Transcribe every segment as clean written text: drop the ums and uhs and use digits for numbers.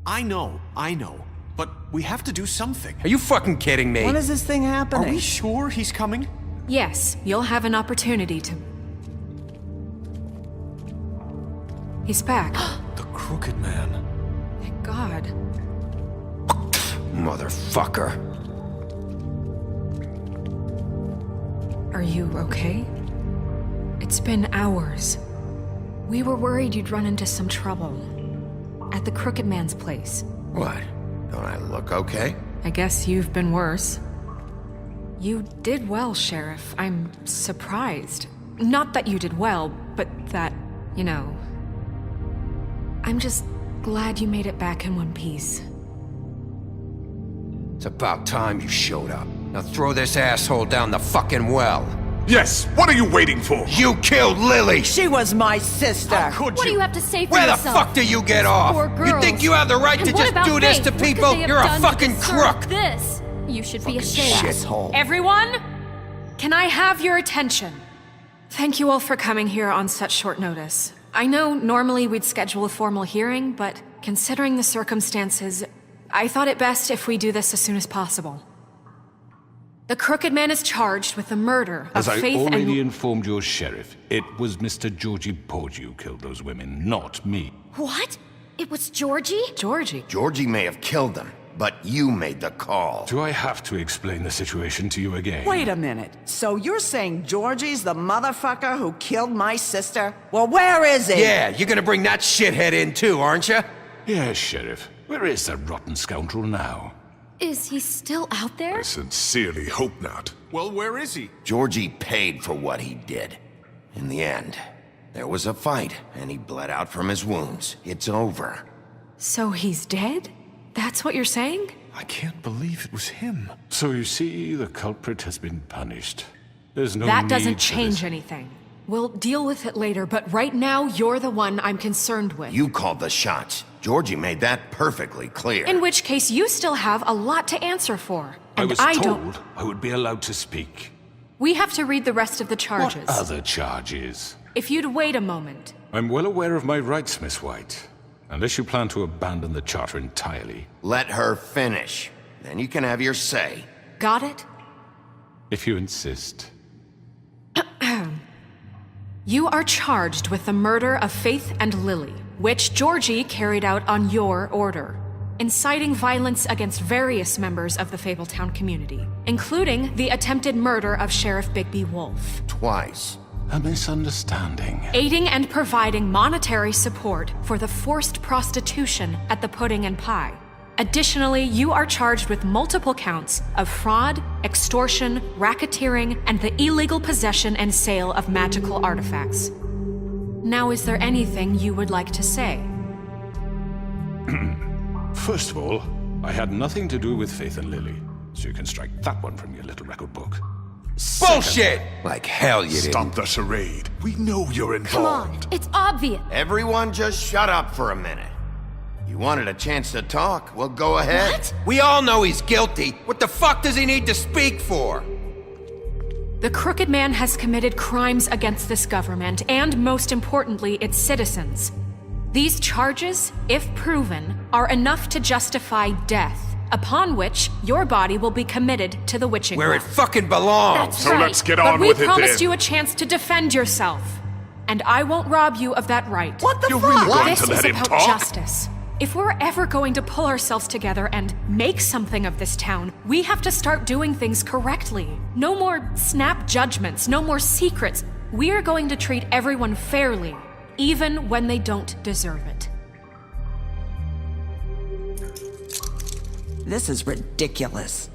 I know. But we have to do something. Are you fucking kidding me? When is this thing Are happening? we sure he's coming? Yes, you'll have an opportunity to... He's back. The Crooked Man. Thank God. Motherfucker. Are you okay? It's been hours. We were worried you'd run into some trouble. At the Crooked Man's place. What? Don't I look okay? I guess you've been worse. You did well, Sheriff. I'm surprised. Not that you did well, but that, you know... I'm just glad you made it back in one piece. It's about time you showed up. Now throw this asshole down the fucking well. Yes, what are you waiting for? You killed Lily! She was my sister. How could What do you? you have to say for Where the yourself? fuck do you get off? Poor You girls. think you have the right And to what just about do this Faith? to What could people? they have You're a done to fucking deserve crook! This. You should be ashamed. Shithole. Everyone, can I have your attention? Thank you all for coming here on such short notice. I know normally we'd schedule a formal hearing, but considering the circumstances, I thought it best if we do this as soon as possible. The Crooked Man is charged with the murder As of I Faith already and... informed your sheriff, it was Mr. Georgie Porgy who killed those women, not me. What? It was Georgie? Georgie. Georgie may have killed them, but you made the call. Do I have to explain the situation to you again? Wait a minute. So you're saying Georgie's the motherfucker who killed my sister? Well, where is he? Yeah, you're gonna bring that shithead in too, aren't you? Yes, Sheriff. Where is that rotten scoundrel now? Is he still out there? I sincerely hope not. Well, where is he? Georgie paid for what he did. In the end, there was a fight, and he bled out from his wounds. It's over. So he's dead? That's what you're saying? I can't believe it was him. So you see, the culprit has been punished. There's no That need doesn't for change this. anything. We'll deal with it later, but right now, you're the one I'm concerned with. You called the shots. Georgie made that perfectly clear. In which case, you still have a lot to answer for. I And was don't... told I would be allowed to speak. We have to read the rest of the charges. What other charges? If you'd wait a moment. I'm well aware of my rights, Miss White. Unless you plan to abandon the charter entirely. Let her finish. Then you can have your say. Got it? If you insist. You are charged with the murder of Faith and Lily, which Georgie carried out on your order, inciting violence against various members of the Fabletown community, including the attempted murder of Sheriff Bigby Wolf, Twice. A misunderstanding. aiding and providing monetary support for the forced prostitution at the Pudding and Pie. Additionally, you are charged with multiple counts of fraud, extortion, racketeering, and the illegal possession and sale of magical artifacts. Now, is there anything you would like to say? First of all, I had nothing to do with Faith and Lily, so you can strike that one from your little record book. Bullshit! Like hell you Stop didn't. the charade. We know you're Come on, involved. it's obvious. Everyone just shut up for a minute. You wanted a chance to talk? Well, go ahead. What? We all know he's guilty. What the fuck does he need to speak for? The Crooked Man has committed crimes against this government and, most importantly, its citizens. These charges, if proven, are enough to justify death, upon which your body will be committed to the witching Where it well. fucking belongs. That's So right. let's get But on we with it promised then. you a chance to defend yourself, and I won't rob you of that right. What the You're fuck? really going This to is let him about talk? justice. If we're ever going to pull ourselves together and make something of this town, we have to start doing things correctly. No more snap judgments, no more secrets. We are going to treat everyone fairly, even when they don't deserve it. This is ridiculous.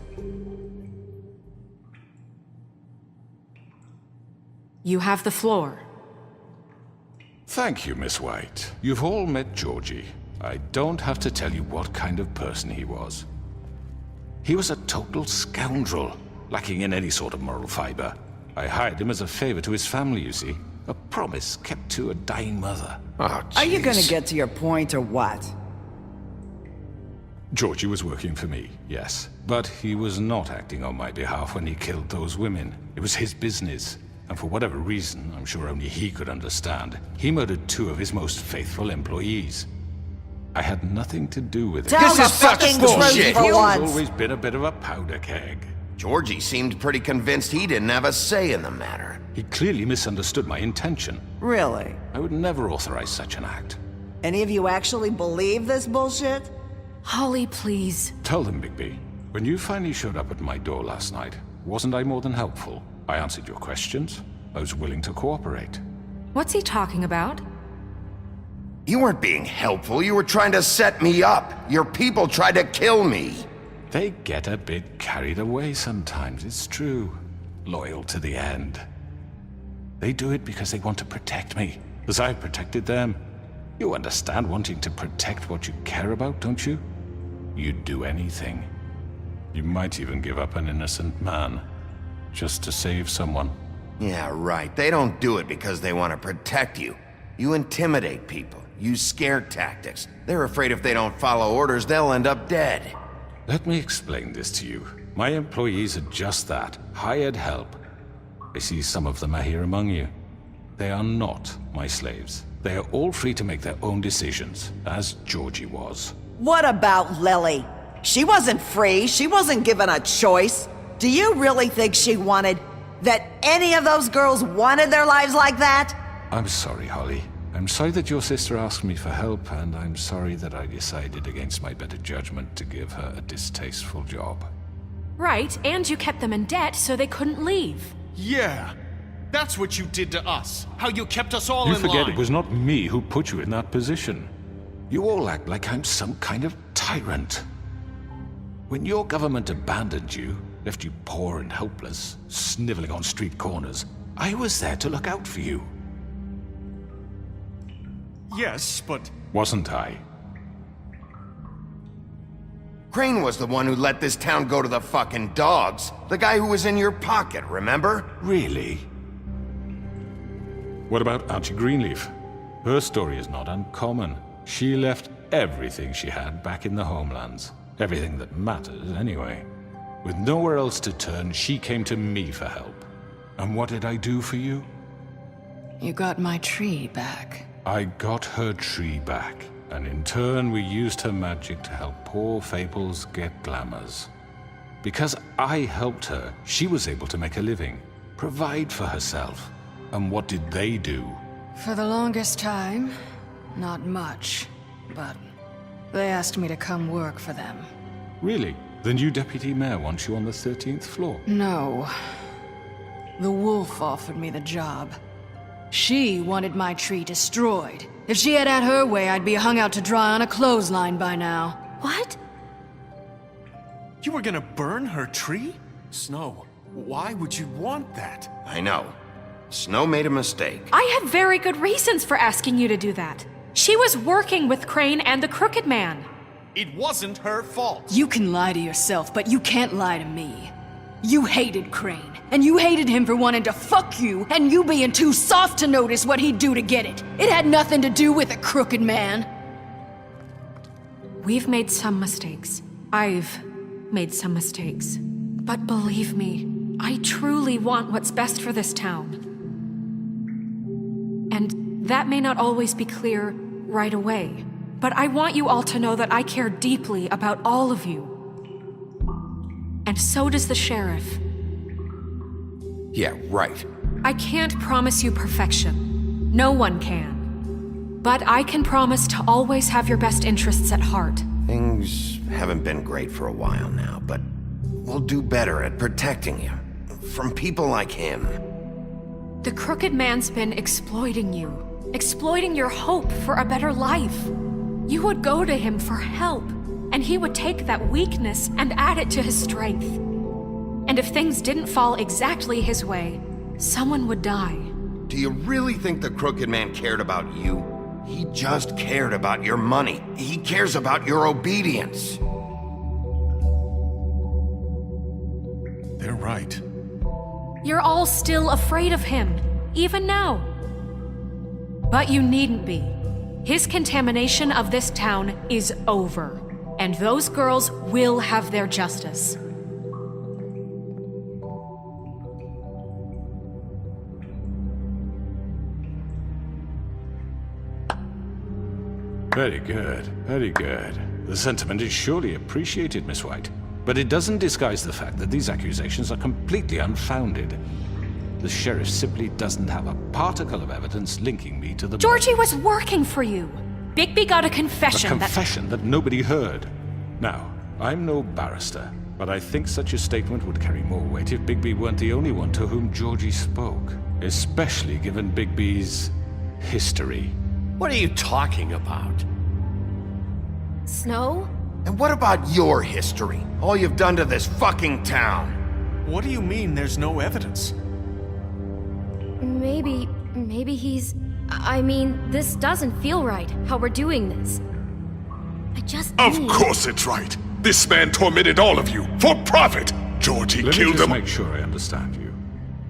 You have the floor. Thank you, Miss White. You've all met Georgie. I don't have to tell you what kind of person he was. He was a total scoundrel, lacking in any sort of moral fiber. I hired him as a favor to his family, you see. A promise kept to a dying mother. Oh, Are you gonna jeez. get to your point or what? Georgie was working for me, yes. But he was not acting on my behalf when he killed those women. It was his business. And for whatever reason, I'm sure only he could understand, he murdered two of his most faithful employees. I had nothing to do with it. Tell This the is such fucking bullshit. truth for You've once. always been a bit of a powder keg. Georgie seemed pretty convinced he didn't have a say in the matter. He clearly misunderstood my intention. Really? I would never authorize such an act. Any of you actually believe this bullshit? Holly, please. Tell them, Bigby. When you finally showed up at my door last night, wasn't I more than helpful? I answered your questions. I was willing to cooperate. What's he talking about? You weren't being helpful, you were trying to set me up. Your people tried to kill me. They get a bit carried away sometimes, it's true. Loyal to the end. They do it because they want to protect me, as I've protected them. You understand wanting to protect what you care about, don't you? You'd do anything. You might even give up an innocent man, just to save someone. Yeah, right. They don't do it because they want to protect you. You intimidate people, use scare tactics. They're afraid if they don't follow orders, they'll end up dead. Let me explain this to you. My employees are just that, hired help. I see some of them are here among you. They are not my slaves. They are all free to make their own decisions, as Georgie was. What about Lily? She wasn't free. She wasn't given a choice. Do you really think she wanted... that any of those girls wanted their lives like that? I'm sorry, Holly. I'm sorry that your sister asked me for help, and I'm sorry that I decided against my better judgment to give her a distasteful job. Right, and you kept them in debt so they couldn't leave. Yeah. That's what you did to us. How you kept us all You in forget line. it was not me who put you in that position. You all act like I'm some kind of tyrant. When your government abandoned you, left you poor and helpless, sniveling on street corners, I was there to look out for you. Yes, but... Wasn't I? Crane was the one who let this town go to the fucking dogs. The guy who was in your pocket, remember? Really? What about Auntie Greenleaf? Her story is not uncommon. She left everything she had back in the homelands. Everything that matters, anyway. With nowhere else to turn, she came to me for help. And what did I do for you? You got my tree back. I got her tree back, and in turn we used her magic to help poor Fables get glamours. Because I helped her, she was able to make a living, provide for herself. And what did they do? For the longest time, not much. But they asked me to come work for them. Really? The new deputy mayor wants you on the 13th floor? No. The wolf offered me the job. She wanted my tree destroyed. If she had her way, I'd be hung out to dry on a clothesline by now. What? You were gonna burn her tree? Snow, why would you want that? I know. Snow made a mistake. I had very good reasons for asking you to do that. She was working with Crane and the Crooked Man. It wasn't her fault. You can lie to yourself, but you can't lie to me. You hated Crane, and you hated him for wanting to fuck you, and you being too soft to notice what he'd do to get it. It had nothing to do with the Crooked Man. We've made some mistakes. I've made some mistakes. But believe me, I truly want what's best for this town. And that may not always be clear right away, but I want you all to know that I care deeply about all of you. And so does the sheriff. Yeah, right. I can't promise you perfection. No one can. But I can promise to always have your best interests at heart. Things haven't been great for a while now, but we'll do better at protecting you. From people like him. The Crooked Man's been exploiting you. Exploiting your hope for a better life. You would go to him for help, and he would take that weakness and add it to his strength. And if things didn't fall exactly his way, someone would die. Do you really think the Crooked Man cared about you? He just cared about your money. He cares about your obedience. They're right. You're all still afraid of him, even now. But you needn't be. His contamination of this town is over, and those girls will have their justice. Very good, very good. The sentiment is surely appreciated, Miss White. But it doesn't disguise the fact that these accusations are completely unfounded. The sheriff simply doesn't have a particle of evidence linking me to the Georgie murder. was working for you. Bigby got a A confession confession that nobody heard. Now, I'm no barrister, but I think such a statement would carry more weight if Bigby weren't the only one to whom Georgie spoke. Especially given Bigby's history. What are you talking about? Snow? And what about your history? All you've done to this fucking town? What do you mean there's no evidence? Maybe he's... I mean, this doesn't feel right, how we're doing this. I just Of need... course it's right. This man tormented all of you for profit. Georgie Let me killed just them. make sure I understand you.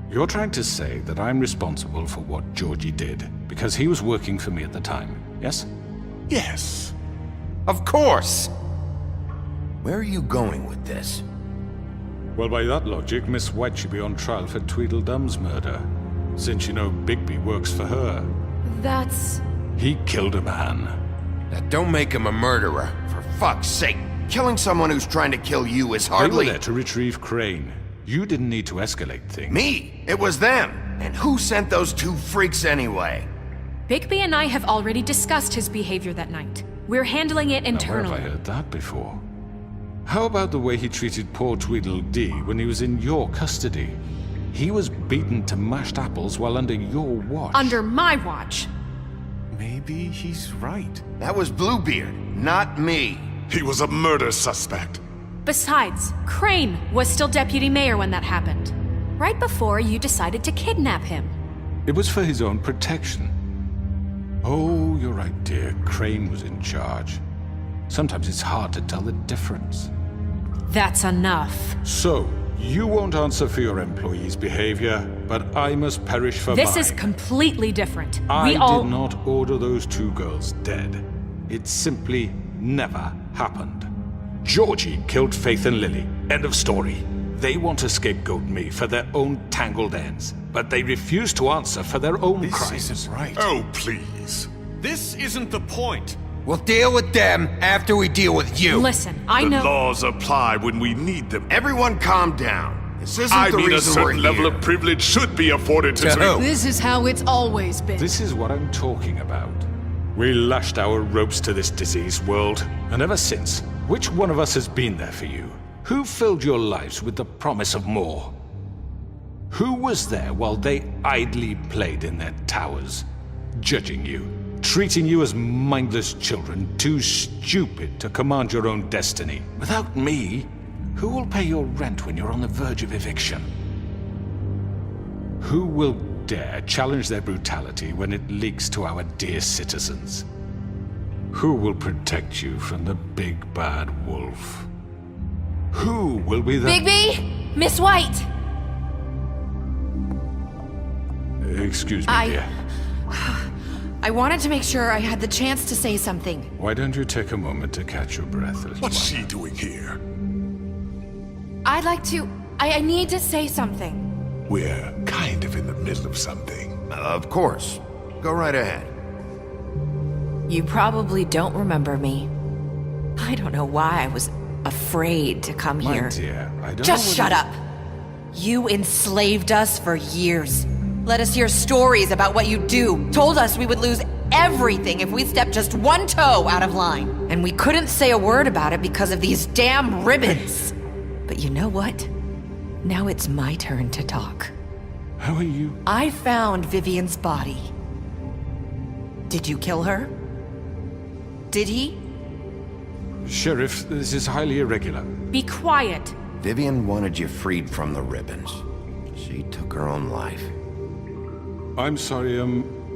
You're trying to say that I'm responsible for what Georgie did because he was working for me at the time, yes? Yes. Of course! Where are you going with this? Well, by that logic, Miss White should be on trial for Tweedledum's murder, since you know Bigby works for her. That's... He killed a man. That don't make him a murderer, for fuck's sake. Killing someone who's trying to kill you is They were hardly... there to retrieve Crane. You didn't need to escalate things. Me! It was them! And who sent those two freaks anyway? Bigby and I have already discussed his behavior that night. We're handling it Now, where internally. have I heard that before? How about the way he treated poor Tweedledee when he was in your custody? He was beaten to mashed apples while under your watch. Under my watch. Maybe he's right. That was Bluebeard, not me. He was a murder suspect. Besides, Crane was still deputy mayor when that happened. Right before you decided to kidnap him. It was for his own protection. Oh, you're right, dear. Crane was in charge. Sometimes it's hard to tell the difference. That's enough. So, you won't answer for your employees' behavior, but I must perish for This mine. is completely different. I We all... did not order those two girls dead. It simply never happened. Georgie killed Faith and Lily. End of story. They want to scapegoat me for their own tangled ends, but they refuse to answer for their own This crimes. isn't right. Oh, please. This isn't the point. We'll deal with them after we deal with you. Listen, I The know... laws apply when we need them. Everyone calm down. This isn't I the mean, a reason we're certain level here. of privilege should be afforded to... To who? This is how it's always been. This is what I'm talking about. We lashed our ropes to this diseased world, and ever since, which one of us has been there for you? Who filled your lives with the promise of more? Who was there while they idly played in their towers, judging you, treating you as mindless children, too stupid to command your own destiny? Without me, who will pay your rent when you're on the verge of eviction? Who will dare challenge their brutality when it leaks to our dear citizens? Who will protect you from the big bad wolf? Who will be the... Bigby? Miss White! Excuse me, dear. I wanted to make sure I had the chance to say something. Why don't you take a moment to catch your breath, little What's one? she doing here? I'd like to... I need to say something. We're kind of in the middle of something. Of course. Go right ahead. You probably don't remember me. I don't know why I was afraid to come My here. dear, I don't Just know shut up. You enslaved us for years. Let us hear stories about what you do. Told us we would lose everything if we stepped just one toe out of line. And we couldn't say a word about it because of these damn ribbons. But you know what? Now it's my turn to talk. How are you? I found Vivian's body. Did you kill her? Did he? Sheriff, this is highly irregular. Be quiet. Vivian wanted you freed from the ribbons. She took her own life. I'm sorry,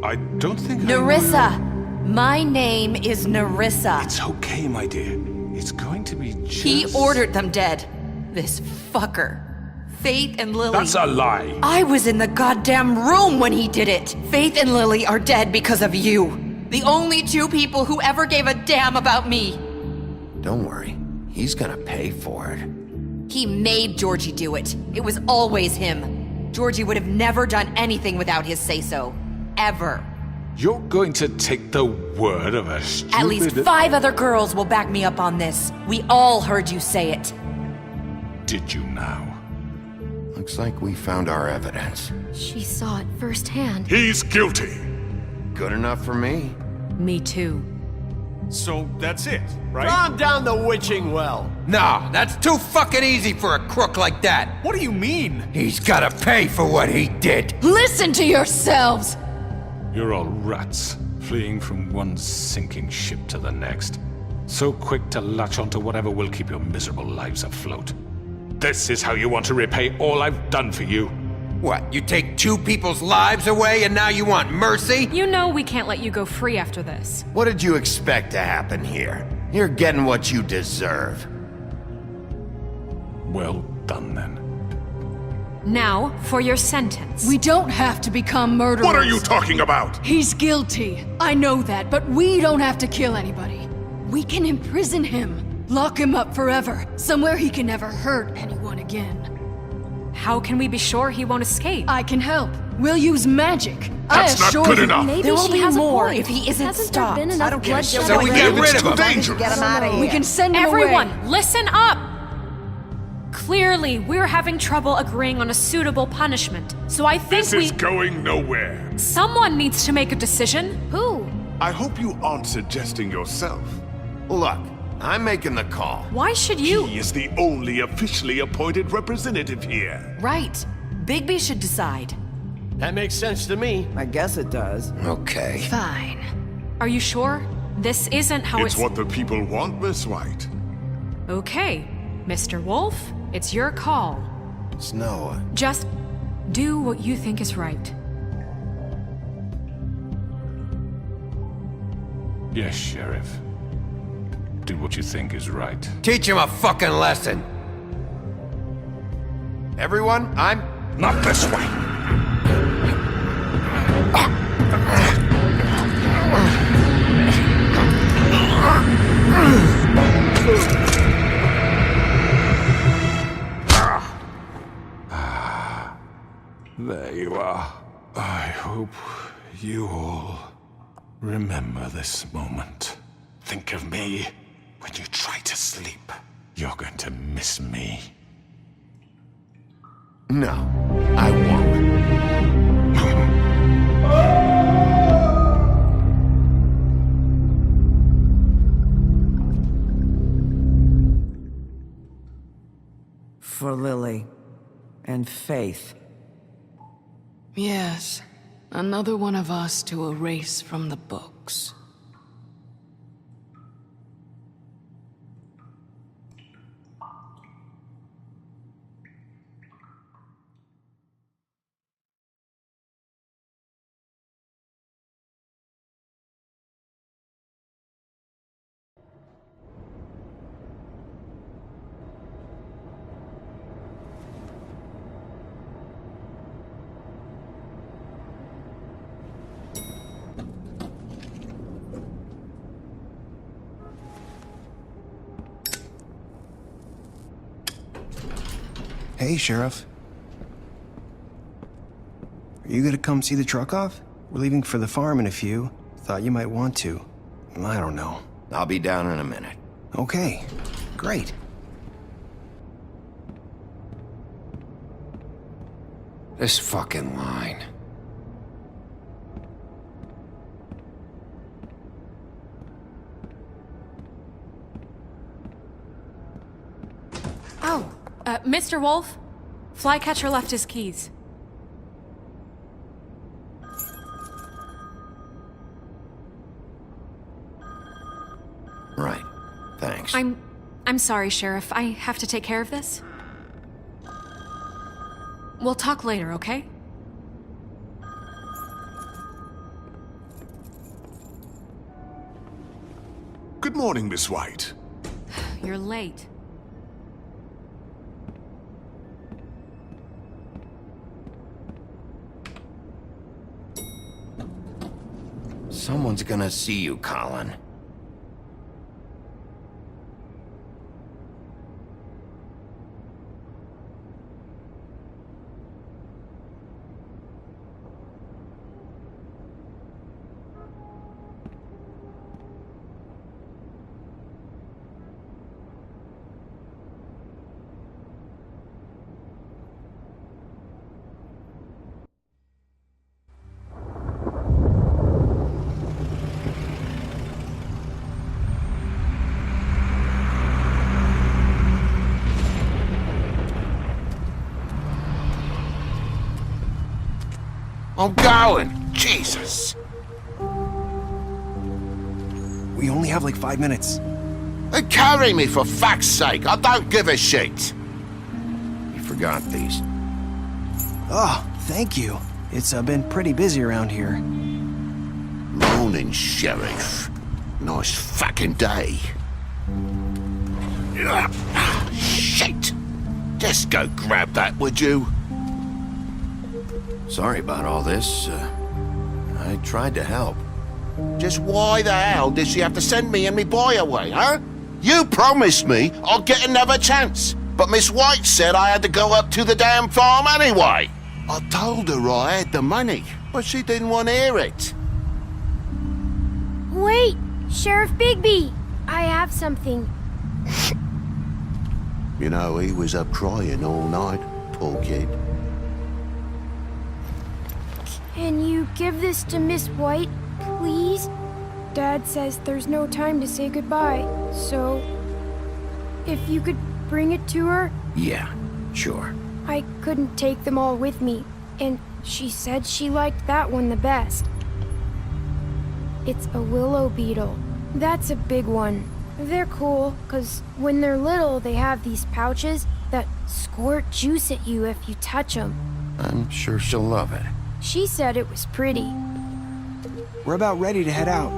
I don't think Nerissa! My name is Nerissa. It's okay, my dear. It's going to be just... He ordered them dead. This fucker. Faith and Lily. That's a lie! I was in the goddamn room when he did it. Faith and Lily are dead because of you. The only two people who ever gave a damn about me. Don't worry. He's gonna pay for it. He made Georgie do it. It was always him. Georgie would have never done anything without his say-so. Ever. You're going to take the word of a stupid... At least 5 other girls will back me up on this. We all heard you say it. Did you now? Looks like we found our evidence. She saw it firsthand. He's guilty. Good enough for me. Me too. So that's it, right? Calm down the witching well. No, that's too fucking easy for a crook like that. What do you mean? He's gotta pay for what he did. Listen to yourselves! You're all rats, fleeing from one sinking ship to the next. So quick to latch onto whatever will keep your miserable lives afloat. This is how you want to repay all I've done for you? What, you take 2 people's lives away and now you want mercy? You know we can't let you go free after this. What did you expect to happen here? You're getting what you deserve. Well done, then. Now, for your sentence. We don't have to become murderers. What are you talking about? He's guilty. I know that, but we don't have to kill anybody. We can imprison him. Lock him up forever. Somewhere he can never hurt anyone again. How can we be sure he won't escape? I can help. We'll use magic. That's I not assure good you. enough. Maybe There will she be has more a point. if he isn't Hasn't stopped. there been enough I don't give a bloodshed shit. So we get already? rid It's of too him. dangerous. Get him out of here. We can send him Everyone, away. listen up! Clearly, we're having trouble agreeing on a suitable punishment. So I think This is going nowhere. someone needs to make a decision. Who? I hope you aren't suggesting yourself. Look, I'm making the call. Why should you? He is the only officially appointed representative here. Right. Bigby should decide. That makes sense to me. I guess it does. Okay. Fine. Are you sure? This isn't how It's what the people want, Miss White. Okay, Mr. Wolf, it's your call. Snow, Just do what you think is right. Yes, Sheriff. Do what you think is right. Teach him a fucking lesson. everyone, I'm... Not this way! There you are. I hope you all remember this moment. Think of me when you try to sleep. You're going to miss me. No, I won't. For Lily and Faith. Yes, another one of us to erase from the books. Hey, Sheriff. Are you gonna come see the truck off? We're leaving for the farm in a few. Thought you might want to. I don't know. I'll be down in a minute. Okay, great. This fucking line. Oh, Mr. Wolf, Flycatcher left his keys. Right. Thanks. I'm sorry, Sheriff. I have to take care of this. We'll talk later, okay? Good morning, Miss White. You're late. Someone's gonna see you, Colin. I'm going. Jesus. We only have like 5 minutes. And carry me for fuck's sake. I don't give a shit. You forgot these. Oh, thank you. It's been pretty busy around here. Morning, Sheriff. Nice fucking day. Shit. Just go grab that, would you? Sorry about all this. I tried to help. Just why the hell did she have to send me and me boy away, huh? You promised me I'd get another chance, but Miss White said I had to go up to the damn farm anyway. I told her I had the money, but she didn't want to hear it. Wait, Sheriff Bigby, I have something. You know, he was up crying all night, poor kid. Can you give this to Miss White, please? Dad says there's no time to say goodbye, so if you could bring it to her? Yeah, sure. I couldn't take them all with me, and she said she liked that one the best. It's a willow beetle. That's a big one. They're cool, 'cause when they're little, they have these pouches that squirt juice at you if you touch them. I'm sure she'll love it. She said it was pretty. We're about ready to head out.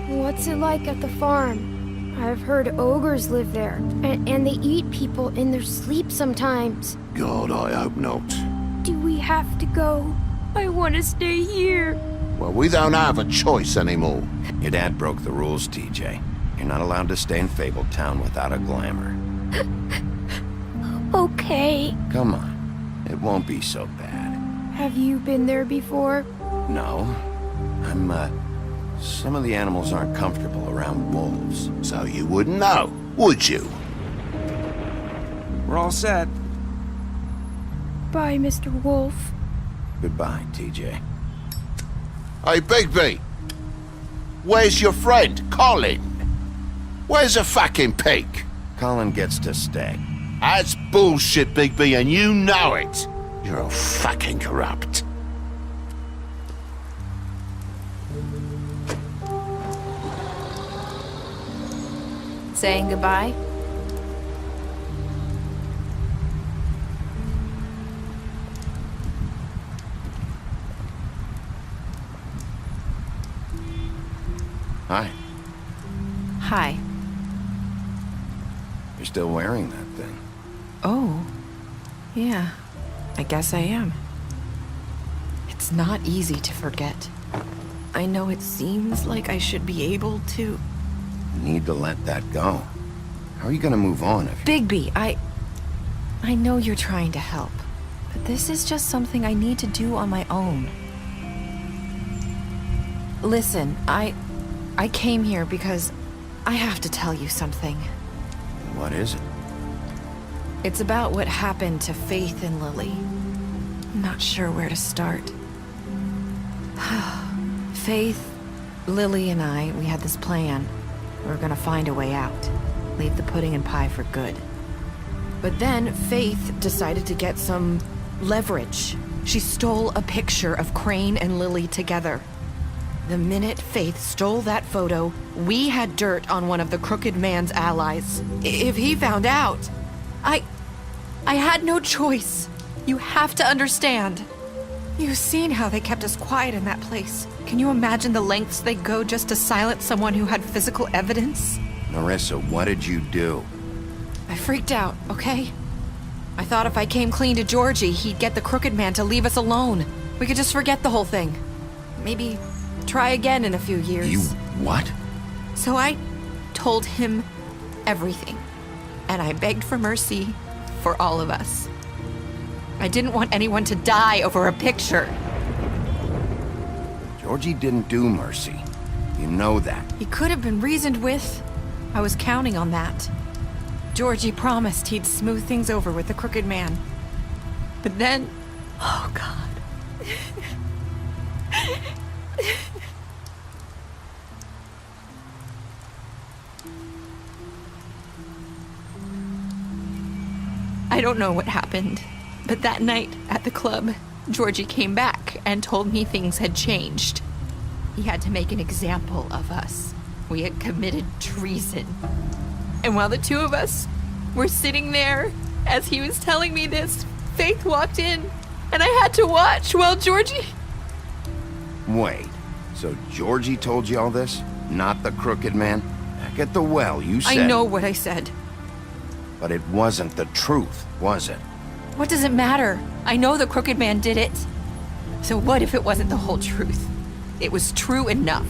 What's it like at the farm? I've heard ogres live there, and they eat people in their sleep sometimes. God, I hope not. Do we have to go? I want to stay here. Well, we don't have a choice anymore. Your dad broke the rules, TJ. You're not allowed to stay in Fabletown without a glamour. Okay. Come on. It won't be so bad. Have you been there before? No. Some of the animals aren't comfortable around wolves. So you wouldn't know, would you? We're all set. Bye, Mr. Wolf. Goodbye, TJ. Hey, Bigby. Where's your friend, Colin? Where's the fucking pig? Colin gets to stay. That's bullshit, Bigby, and you know it. You're all fucking corrupt. Saying goodbye? Hi. Hi. You're still wearing that thing. Oh. Yeah. I guess I am. It's not easy to forget. I know it seems like I should be able to. You need to let that go. How are you gonna move on if... Bigby, I know you're trying to help, but this is just something I need to do on my own. Listen, I came here because I have to tell you something. What is it? It's about what happened to Faith and Lily. I'm not sure where to start. Faith, Lily, and I, we had this plan. We were gonna find a way out. Leave the pudding and pie for good. But then Faith decided to get some leverage. She stole a picture of Crane and Lily together. The minute Faith stole that photo, we had dirt on one of the Crooked Man's allies. If he found out, I had no choice. You have to understand. You've seen how they kept us quiet in that place. Can you imagine the lengths they go just to silence someone who had physical evidence? Marissa, what did you do? I freaked out, okay? I thought if I came clean to Georgie, he'd get the Crooked Man to leave us alone. We could just forget the whole thing. Maybe try again in a few years. You what? So I told him everything. And I begged for mercy for all of us. I didn't want anyone to die over a picture. Georgie didn't do mercy. You know that. He could have been reasoned with. I was counting on that. Georgie promised he'd smooth things over with the Crooked Man. But then... Oh, God. I don't know what happened, but that night at the club, Georgie came back and told me things had changed. He had to make an example of us. We had committed treason. And while the two of us were sitting there, as he was telling me this, Faith walked in, and I had to watch while Georgie... Wait, so Georgie told you all this? Not the Crooked Man? Back at the well, you said... I know what I said. But it wasn't the truth, was it? What does it matter? I know the Crooked Man did it. So what if it wasn't the whole truth? It was true enough.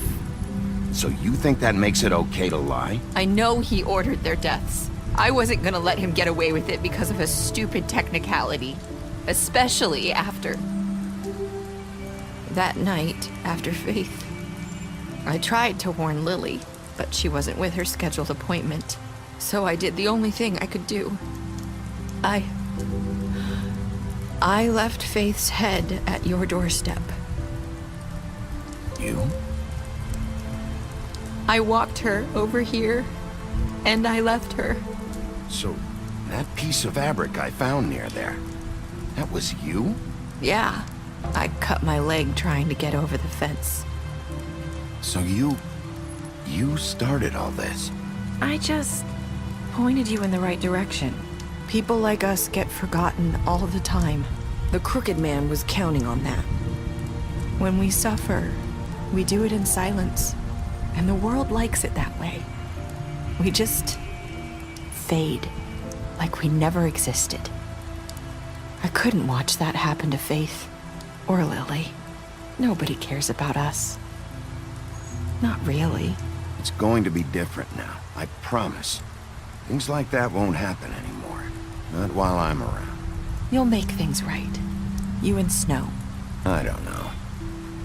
So you think that makes it okay to lie? I know he ordered their deaths. I wasn't gonna let him get away with it because of a stupid technicality. Especially after... that night, after Faith. I tried to warn Lily, but she wasn't with her scheduled appointment. So I did the only thing I could do. I left Faith's head at your doorstep. You? I walked her over here, and I left her. So, that piece of fabric I found near there, that was you? Yeah, I cut my leg trying to get over the fence. So you started all this? I just pointed you in the right direction. People like us get forgotten all the time. The Crooked Man was counting on that. When we suffer, we do it in silence, and the world likes it that way. We just fade, like we never existed. I couldn't watch that happen to Faith, or Lily. Nobody cares about us. Not really. It's going to be different now, I promise. Things like that won't happen anymore. Not while I'm around. You'll make things right. You and Snow. I don't know.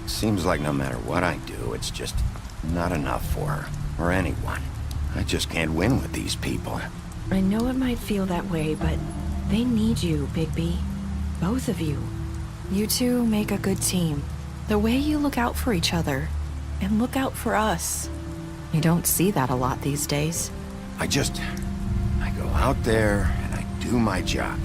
Seems like no matter what I do, it's just not enough for her, or anyone. I just can't win with these people. I know it might feel that way, but they need you, Bigby. Both of you. You two make a good team. The way you look out for each other, and look out for us. You don't see that a lot these days. I go out there, and I do my job.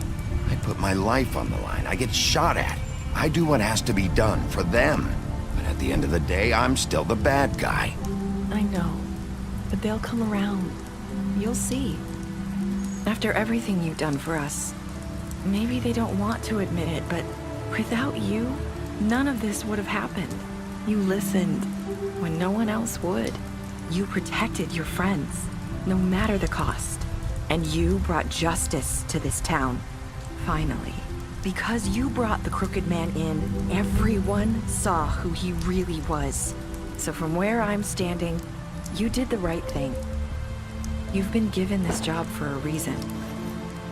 I put my life on the line. I get shot at. I do what has to be done for them. But at the end of the day, I'm still the bad guy. I know, but they'll come around. You'll see. After everything you've done for us, maybe they don't want to admit it, but without you, none of this would have happened. You listened when no one else would. You protected your friends, no matter the cost. And you brought justice to this town. Finally. Because you brought the Crooked Man in, everyone saw who he really was. So from where I'm standing, you did the right thing. You've been given this job for a reason.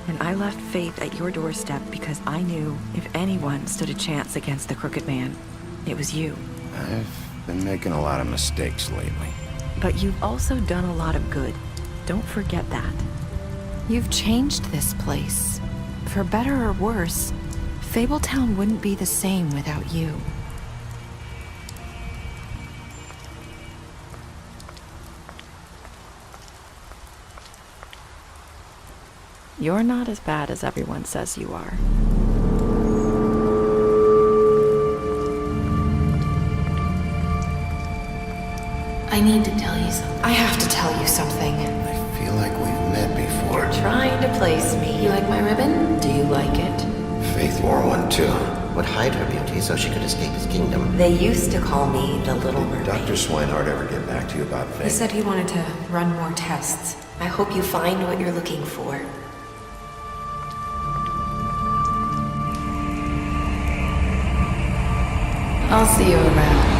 And I left Faith at your doorstep because I knew if anyone stood a chance against the Crooked Man, it was you. I've been making a lot of mistakes lately. But you've also done a lot of good. Don't forget that. You've changed this place. For better or worse, Fabletown wouldn't be the same without you. You're not as bad as everyone says you are. I need to tell you something. I have to tell you something. I feel like we've met before. You're trying to place me. You like my ribbon? Do you like it? Faith wore one too. Would hide her beauty so she could escape his kingdom. They used to call me the Little Mermaid. Dr. Swinehart ever get back to you about Faith? He said he wanted to run more tests. I hope you find what you're looking for. I'll see you around.